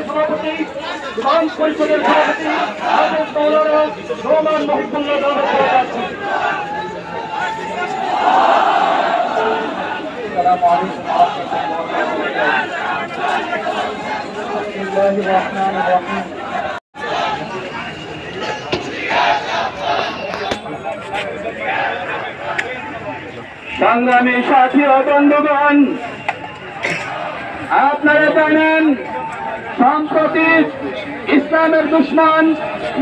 সভাপতি বিধান পরিষদের সভাপতি রহমান মহিবুল্লাহ দাওয়াত করা যাচ্ছে। সংগ্রামী সাথী ও বন্ধুগণ, আপনারা জানেন সম্প্রতি ইসলামের দুশমন,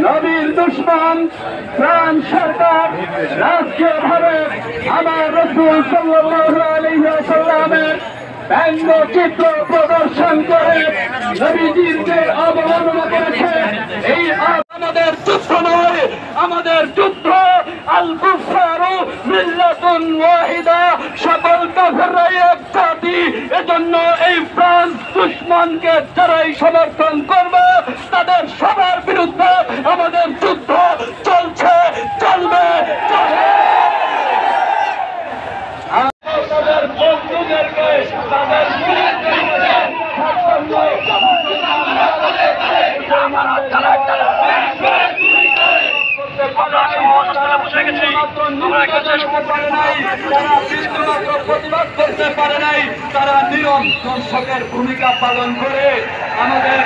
নবীর দুশমন ফ্রান্স সরকার রাষ্ট্রীয়ভাবে আমার রাসূল সাল্লাল্লাহু আলাইহি ওয়াসাল্লামের ব্যঙ্গচিত্র প্রদর্শন করে নবীজিকে অবমাননা করেছে। এই আমাদের যুদ্ধ নয়, আমাদের যুদ্ধ আল কুফারু মিল্লাতুন ওয়াহিদা, সকল কাফেররাই এক জাতি। এজন্য এই ফ্রান্স দুশমনকে যারাই সমর্থন করবে তাদের সবার বিরুদ্ধে আমাদের যুদ্ধ চলছে, চলবে। তাদের বন্ধুদেরকে তাদের প্রতিবাদ করতে পারে নাই, তারা নীরব দর্শকের ভূমিকা পালন করে আমাদের